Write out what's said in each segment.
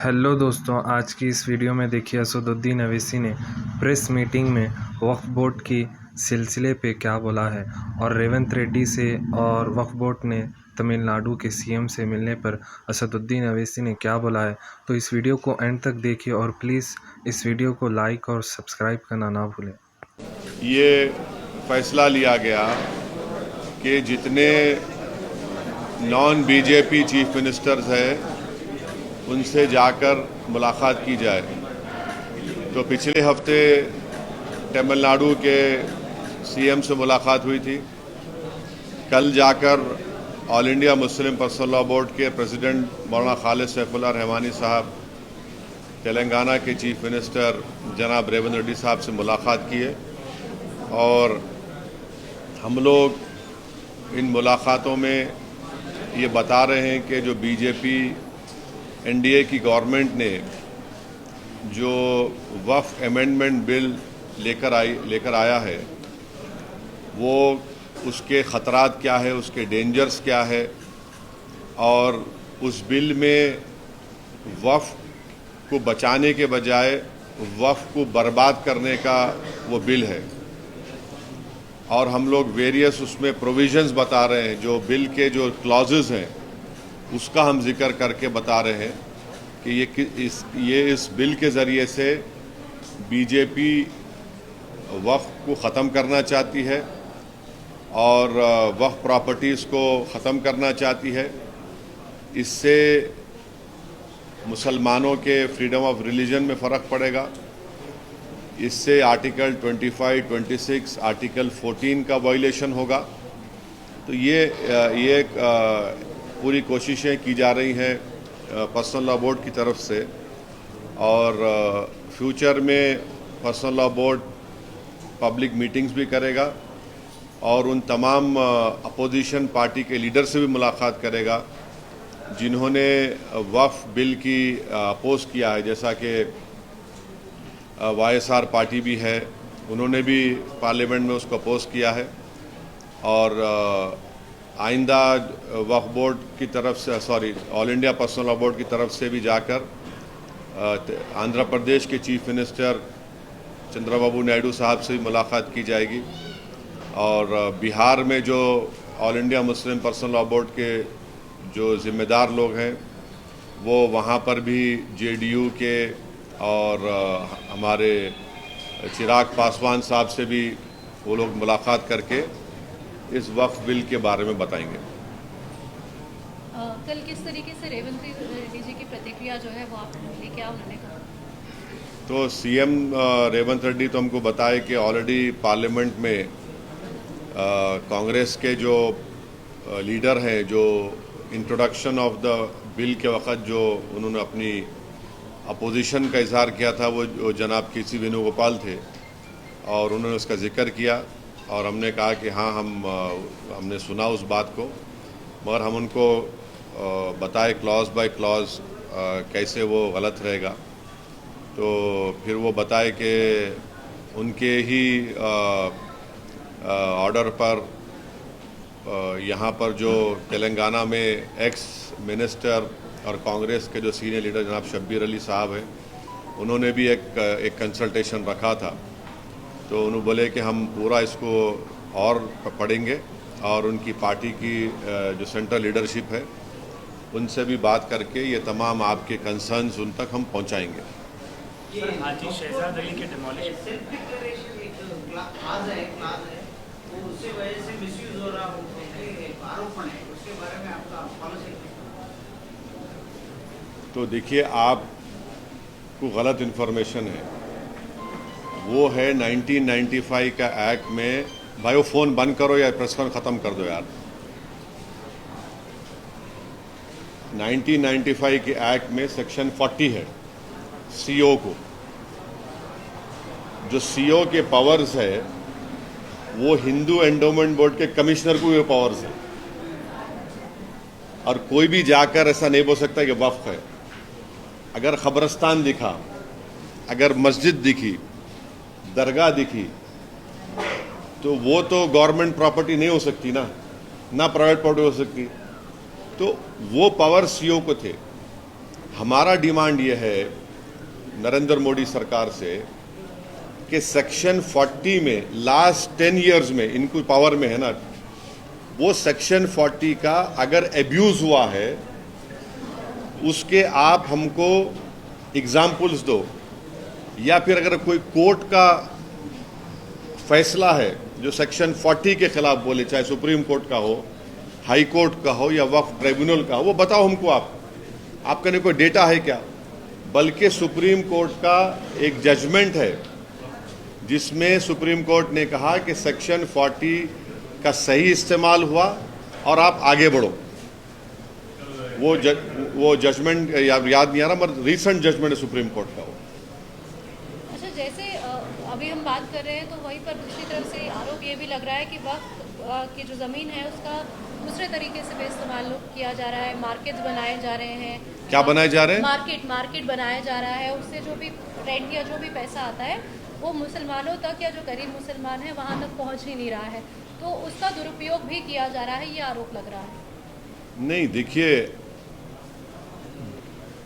Hello दोस्तों, आज की इस वीडियो में देखिए असदुद्दीन अवैसी ने प्रेस मीटिंग में वक्फ बोर्ड की सिलसिले पे क्या बोला है और रेवंत रेड्डी से और वक्फ बोर्ड ने तमिलनाडु के सीएम से मिलने पर असदुद्दीन अवैसी ने क्या बोला है। तो इस वीडियो को एंड तक देखिए और प्लीज़ इस वीडियो को लाइक और सब्सक्राइब करना ना भूलें। ये फैसला लिया गया कि जितने नॉन बीजेपी चीफ मिनिस्टर्स हैं उनसे जाकर मुलाकात की जाए। तो पिछले हफ्ते तमिलनाडु के सीएम से मुलाकात हुई थी। कल जाकर all India Muslim personal law board के प्रेसिडेंट मौलाना खालिद सैफुल्लाह रहमानी साहब, तेलंगाना के चीफ मिनिस्टर जनाब रेवंत रेड्डी साहब से मुलाकात की है और हम लोग इन मुलाकातों में ये बता रहे हैं कि जो बीजेपी एनडीए की गवर्नमेंट ने जो वक्फ अमेंडमेंट बिल लेकर आया है वो उसके ख़तरात क्या है, उसके डेंजर्स क्या है और उस बिल में वक्फ को बचाने के बजाय वक्फ को बर्बाद करने का वो बिल है। और हम लोग वेरियस उसमें प्रोविजंस बता रहे हैं, जो बिल के जो क्लॉजेस हैं उसका हम जिक्र करके बता रहे हैं कि इस बिल के ज़रिए से बीजेपी वक्फ को ख़त्म करना चाहती है और वक्फ प्रॉपर्टीज़ को ख़त्म करना चाहती है। इससे मुसलमानों के फ्रीडम ऑफ रिलीजन में फ़र्क पड़ेगा। इससे आर्टिकल 25, 26, आर्टिकल 14 का वायलेशन होगा। तो ये पूरी कोशिशें की जा रही हैं पर्सनल लॉ बोर्ड की तरफ से और फ्यूचर में personal law board public meetings भी करेगा और उन तमाम अपोजिशन पार्टी के लीडर से भी मुलाकात करेगा जिन्होंने वक्फ बिल की अपोज किया है। जैसा कि वाईएसआर पार्टी भी है, उन्होंने भी पार्लियामेंट में उसको अपोज किया है और आइंदा वक्फ बोर्ड की तरफ से all India personal law board की तरफ से भी जाकर आंध्र प्रदेश के चीफ मिनिस्टर चंद्रबाबू नायडू साहब से भी मुलाकात की जाएगी और बिहार में जो all India Muslim personal law board के जो ज़िम्मेदार लोग हैं वो वहाँ पर भी जेडीयू के और हमारे चिराग पासवान साहब से भी वो लोग मुलाकात करके इस वक्फ बिल के बारे में बताएंगे। कल किस तरीके से रेवंत रेड्डी जी की प्रतिक्रिया जो है वो आपने ली, क्या उन्होंने कहा? तो सीएम रेवंत रेड्डी तो हमको बताए कि ऑलरेडी पार्लियामेंट में कांग्रेस के जो लीडर हैं, जो इंट्रोडक्शन ऑफ द बिल के वक़्त जो उन्होंने अपनी अपोजिशन का इजहार किया था वो जनाब के सी वेणुगोपाल थे और उन्होंने उसका जिक्र किया और हमने कहा कि हाँ हमने सुना उस बात को, मगर हम उनको बताए क्लॉज बाय क्लॉज कैसे वो गलत रहेगा। तो फिर वो बताए कि उनके ही ऑर्डर पर यहाँ पर जो तेलंगाना में एक्स मिनिस्टर और कांग्रेस के जो सीनियर लीडर जनाब शब्बीर अली साहब हैं, उन्होंने भी एक कंसल्टेशन रखा था। तो उन्होंने बोले कि हम पूरा इसको और पढ़ेंगे और उनकी पार्टी की जो सेंट्रल लीडरशिप है उनसे भी बात करके ये तमाम आपके कंसर्न्स उन तक हम पहुंचाएंगे। शहजाद अली के तो देखिए, आपको गलत इन्फॉर्मेशन है। वो है 1995 का एक्ट में, भाई वो फ़ोन बंद करो या प्रेस कॉन्फ्रेंस ख़त्म कर दो यार। 1995 के एक्ट में सेक्शन 40 है सीओ को, जो सीओ के पावर्स है वो हिंदू एंडोमेंट बोर्ड के कमिश्नर को ये पावर्स है और कोई भी जाकर ऐसा नहीं बोल सकता कि वक्फ है। अगर खबरस्तान दिखा, अगर मस्जिद दिखी, दरगाह दिखी, तो वो तो गवर्नमेंट प्रॉपर्टी नहीं हो सकती ना प्राइवेट प्रॉपर्टी हो सकती। तो वो पावर सीओ को थे हमारा डिमांड ये है नरेंद्र मोदी सरकार से कि सेक्शन 40 में लास्ट 10 इयर्स में इनको पावर में है ना, वो सेक्शन 40 का अगर एब्यूज हुआ है उसके आप हमको एग्जाम्पल्स दो, या फिर अगर कोई कोर्ट का फैसला है जो सेक्शन 40 के खिलाफ बोले, चाहे सुप्रीम कोर्ट का हो, हाई कोर्ट का हो या वक्फ ट्रिब्यूनल का हो, वो बताओ हमको। आपके कोई डेटा है क्या? बल्कि सुप्रीम कोर्ट का एक जजमेंट है जिसमें सुप्रीम कोर्ट ने कहा कि सेक्शन 40 का सही इस्तेमाल हुआ और आप आगे बढ़ो। वो जजमेंट याद नहीं आ रहा, मगर रीसेंट जजमेंट है सुप्रीम कोर्ट का वो। अच्छा, जैसे अभी हम बात कर रहे हैं तो वहीं पर दूसरी तरफ से आरोप ये भी लग रहा है कि वक्त की जो ज़मीन है उसका दूसरे तरीके से इस्तेमाल किया जा रहा है, मार्केट्स बनाए जा रहे हैं। क्या बनाए जा रहे हैं? मार्केट बनाया जा रहा है, उससे जो भी रेंट या जो भी पैसा आता है वो मुसलमानों तक या जो गरीब मुसलमान है वहाँ तक पहुँच ही नहीं रहा है, तो उसका दुरुपयोग भी किया जा रहा है, ये आरोप लग रहा है। नहीं, देखिए,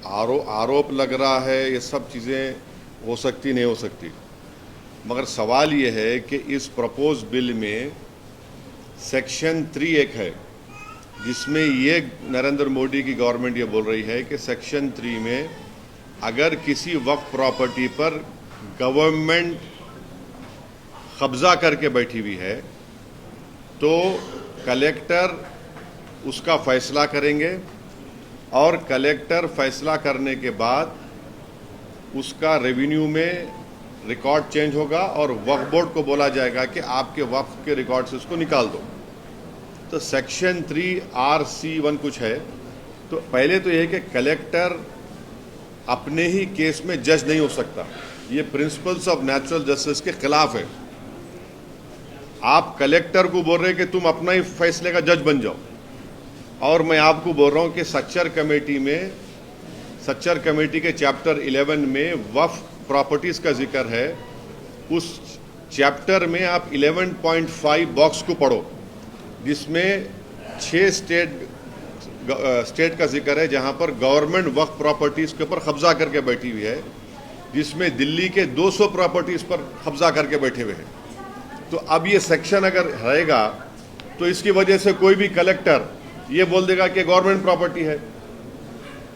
आरोप लग रहा है, ये सब चीज़ें हो सकती नहीं हो सकती, मगर सवाल ये है कि इस प्रपोज बिल में सेक्शन 3 एक है जिसमें ये नरेंद्र मोदी की गवर्नमेंट ये बोल रही है कि सेक्शन 3 में अगर किसी वक्फ प्रॉपर्टी पर गवर्नमेंट कब्जा करके बैठी हुई है तो कलेक्टर उसका फैसला करेंगे, और कलेक्टर फैसला करने के बाद उसका रेवेन्यू में रिकॉर्ड चेंज होगा और वक्फ बोर्ड को बोला जाएगा कि आपके वक्फ के रिकॉर्ड से उसको निकाल दो। तो सेक्शन 3(r)(c)(1) कुछ है। तो पहले तो यह है कि कलेक्टर अपने ही केस में जज नहीं हो सकता, ये प्रिंसिपल्स ऑफ नेचुरल जस्टिस के खिलाफ है। आप कलेक्टर को बोल रहे हैं कि तुम अपना ही फैसले का जज बन जाओ, और मैं आपको बोल रहा हूं कि सच्चर कमेटी के चैप्टर 11 में वक्फ प्रॉपर्टीज का जिक्र है। उस चैप्टर में आप 11.5 बॉक्स को पढ़ो जिसमें 6 स्टेट का जिक्र है जहां पर गवर्नमेंट वक्फ प्रॉपर्टीज के ऊपर कब्जा करके बैठी हुई है, जिसमें दिल्ली के 200 प्रॉपर्टीज पर कब्जा करके बैठे हुए हैं। तो अब ये सेक्शन अगर रहेगा तो इसकी वजह से कोई भी कलेक्टर ये बोल देगा कि गवर्नमेंट प्रॉपर्टी है,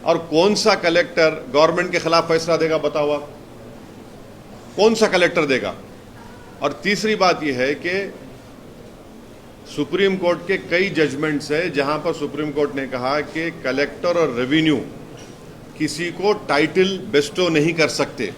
और कौन सा कलेक्टर गवर्नमेंट के खिलाफ फैसला देगा? बताओ आप, कौन सा कलेक्टर देगा? और तीसरी बात यह है कि सुप्रीम कोर्ट के कई जजमेंट्स है जहां पर सुप्रीम कोर्ट ने कहा कि कलेक्टर और रेवेन्यू किसी को टाइटल बेस्टो नहीं कर सकते।